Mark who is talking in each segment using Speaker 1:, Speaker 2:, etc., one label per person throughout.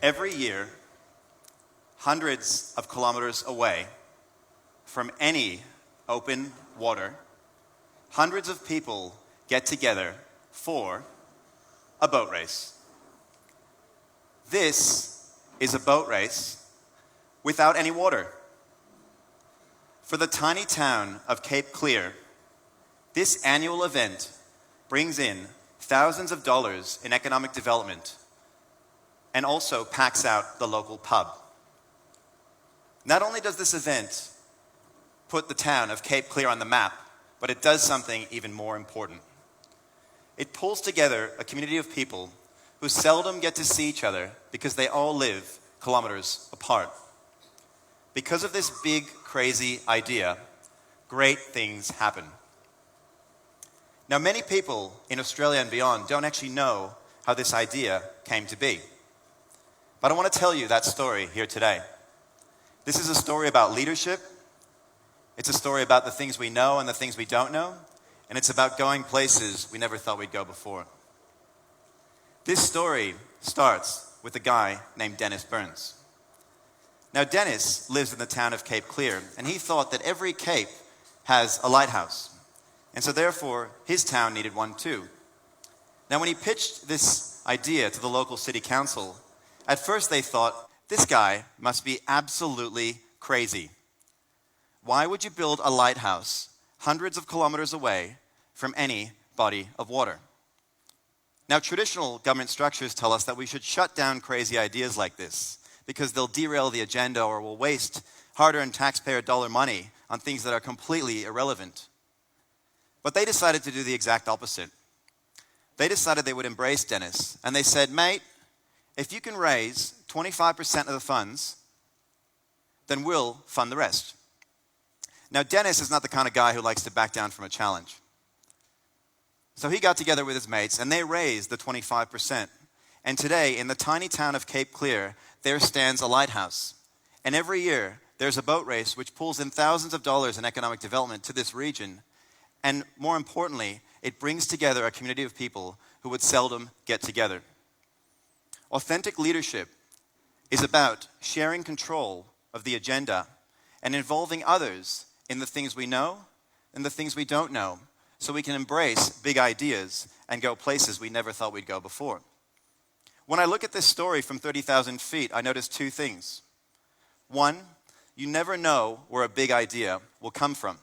Speaker 1: Every year, hundreds of kilometers away from any open water, hundreds of people get together for a boat race. This is a boat race without any water. For the tiny town of Cape Clear, this annual event brings in thousands of dollars in economic development and also packs out the local pub. Not only does this event put the town of Cape Clear on the map, but it does something even more important. It pulls together a community of people who seldom get to see each other because they all live kilometers apart. Because of this big, crazy idea, great things happen. Now, many people in Australia and beyond don't actually know how this idea came to be. But I want to tell you that story here today. This is a story about leadership. It's a story about the things we know and the things we don't know. And it's about going places we never thought we'd go before. This story starts with a guy named Dennis Burns. Now, Dennis lives in the town of Cape Clear, and he thought that every cape has a lighthouse. And so therefore, his town needed one too. Now, when he pitched this idea to the local city council, at first they thought, this guy must be absolutely crazy. Why would you build a lighthouse hundreds of kilometers away from any body of water? Now, traditional government structures tell us that we should shut down crazy ideas like this because they'll derail the agenda or will waste hard-earned taxpayer dollar money on things that are completely irrelevant. But they decided to do the exact opposite. They decided they would embrace Dennis, and they said, mate, if you can raise 25% of the funds, then we'll fund the rest. Now, Dennis is not the kind of guy who likes to back down from a challenge. So he got together with his mates, and they raised the 25%. And today, in the tiny town of Cape Clear, there stands a lighthouse. And every year, there's a boat race which pulls in thousands of dollars in economic development to this region. And more importantly, it brings together a community of people who would seldom get together. Authentic leadership is about sharing control of the agenda and involving others in the things we know and the things we don't know, so we can embrace big ideas and go places we never thought we'd go before. When I look at this story from 30,000 feet, I notice two things. One, you never know where a big idea will come from.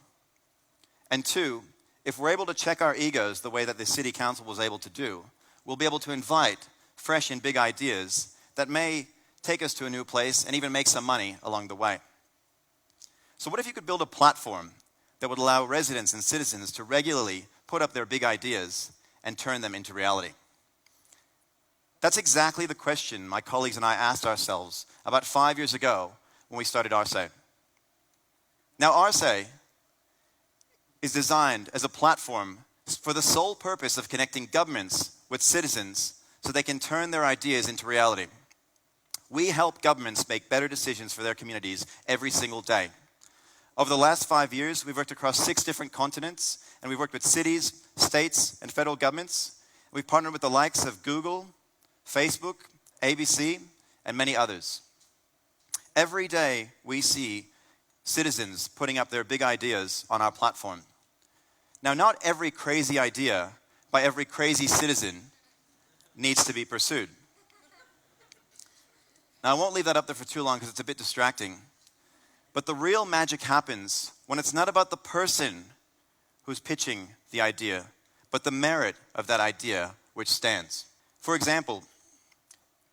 Speaker 1: And two, if we're able to check our egos the way that the city council was able to do, we'll be able to invite fresh and big ideas that may take us to a new place and even make some money along the way. So what if you could build a platform that would allow residents and citizens to regularly put up their big ideas and turn them into reality? That's exactly the question my colleagues and I asked ourselves about 5 years ago when we started RSA. Now, RSA is designed as a platform for the sole purpose of connecting governments with citizens so they can turn their ideas into reality. We help governments make better decisions for their communities every single day. Over the last 5 years, we've worked across 6 different continents, and we've worked with cities, states, and federal governments. We've partnered with the likes of Google, Facebook, ABC, and many others. Every day, we see citizens putting up their big ideas on our platform. Now, not every crazy idea by every crazy citizen needs to be pursued. Now, I won't leave that up there for too long because it's a bit distracting. But the real magic happens when it's not about the person who's pitching the idea, but the merit of that idea which stands. For example,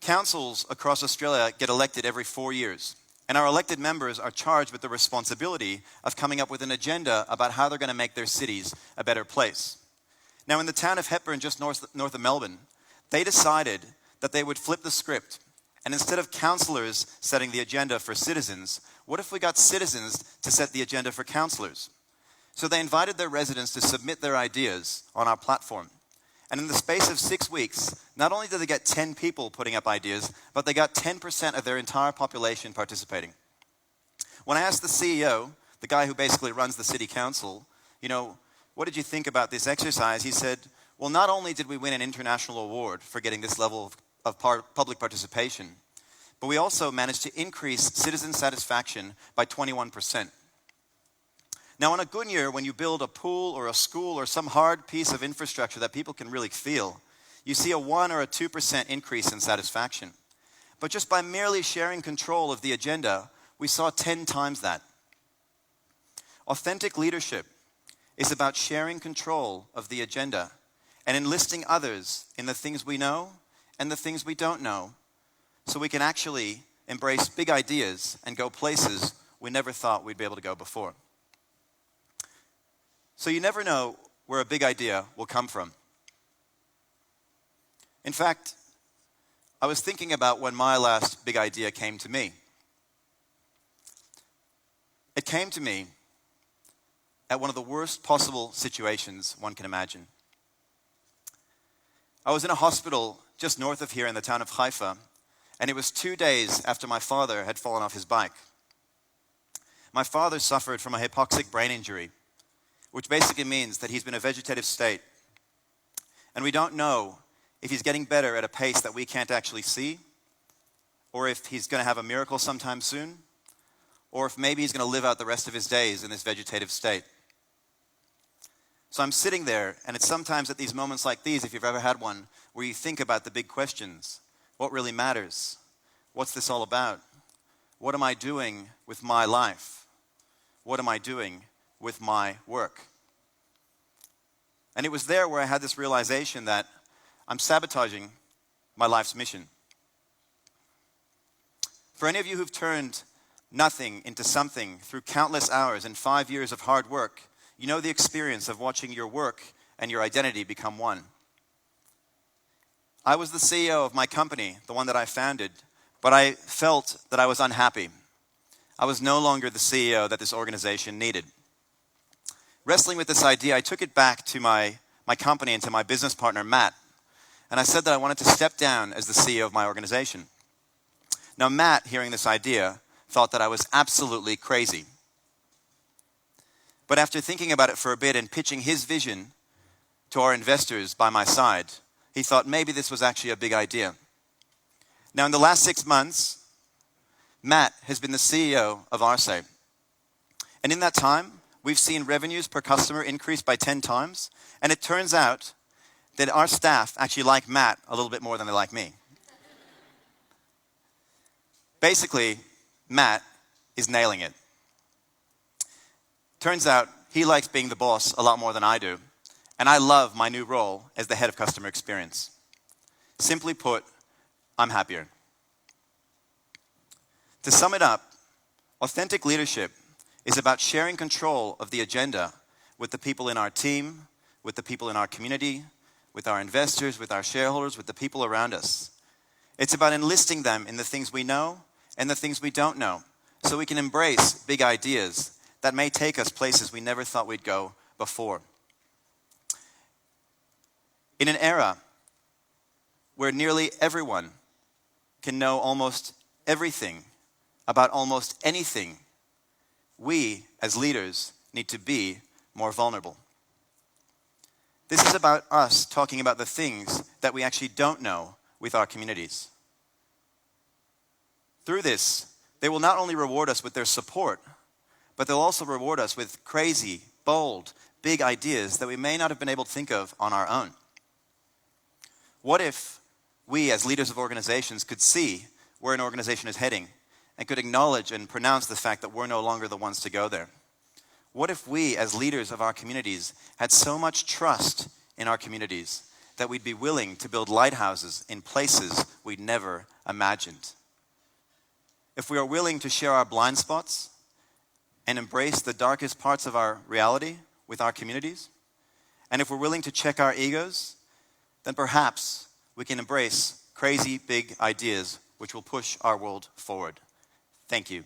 Speaker 1: councils across Australia get elected every 4 years. And our elected members are charged with the responsibility of coming up with an agenda about how they're going to make their cities a better place. Now, in the town of Hepburn, just north of Melbourne, they decided that they would flip the script. And instead of councillors setting the agenda for citizens, what if we got citizens to set the agenda for councillors? So they invited their residents to submit their ideas on our platform. And in the space of 6 weeks, not only did they get 10 people putting up ideas, but they got 10% of their entire population participating. When I asked the CEO, the guy who basically runs the city council, what did you think about this exercise? He said, well, not only did we win an international award for getting this level of public participation, but we also managed to increase citizen satisfaction by 21%. Now, on a good year, when you build a pool or a school or some hard piece of infrastructure that people can really feel, you see a 1 or a 2% increase in satisfaction. But just by merely sharing control of the agenda, we saw 10 times that. Authentic leadership is about sharing control of the agenda and enlisting others in the things we know and the things we don't know, so we can actually embrace big ideas and go places we never thought we'd be able to go before. So you never know where a big idea will come from. In fact, I was thinking about when my last big idea came to me. It came to me at one of the worst possible situations one can imagine. I was in a hospital just north of here in the town of Haifa, and it was 2 days after my father had fallen off his bike. My father suffered from a hypoxic brain injury, which basically means that he's been in a vegetative state. And we don't know if he's getting better at a pace that we can't actually see, or if he's going to have a miracle sometime soon, or if maybe he's going to live out the rest of his days in this vegetative state. So I'm sitting there, and it's sometimes at these moments like these, if you've ever had one, where you think about the big questions. What really matters? What's this all about? What am I doing with my life? What am I doing with my work? And it was there where I had this realization that I'm sabotaging my life's mission. For any of you who've turned nothing into something through countless hours and 5 years of hard work, you know the experience of watching your work and your identity become one. I was the CEO of my company, the one that I founded, but I felt that I was unhappy. I was no longer the CEO that this organization needed. Wrestling with this idea, I took it back to my company and to my business partner, Matt, and I said that I wanted to step down as the CEO of my organization. Now, Matt, hearing this idea, thought that I was absolutely crazy. But after thinking about it for a bit and pitching his vision to our investors by my side, he thought maybe this was actually a big idea. Now, in the last 6 months, Matt has been the CEO of RSA. And in that time, we've seen revenues per customer increase by 10 times. And it turns out that our staff actually like Matt a little bit more than they like me. Basically, Matt is nailing it. Turns out he likes being the boss a lot more than I do. And I love my new role as the head of customer experience. Simply put, I'm happier. To sum it up, authentic leadership is about sharing control of the agenda with the people in our team, with the people in our community, with our investors, with our shareholders, with the people around us. It's about enlisting them in the things we know and the things we don't know, so we can embrace big ideas that may take us places we never thought we'd go before. In an era where nearly everyone can know almost everything about almost anything, we, as leaders, need to be more vulnerable. This is about us talking about the things that we actually don't know with our communities. Through this, they will not only reward us with their support, but they'll also reward us with crazy, bold, big ideas that we may not have been able to think of on our own. What if we, as leaders of organizations, could see where an organization is heading and could acknowledge and pronounce the fact that we're no longer the ones to go there? What if we, as leaders of our communities, had so much trust in our communities that we'd be willing to build lighthouses in places we'd never imagined? If we are willing to share our blind spots and embrace the darkest parts of our reality with our communities, and if we're willing to check our egos, then perhaps we can embrace crazy big ideas which will push our world forward. Thank you.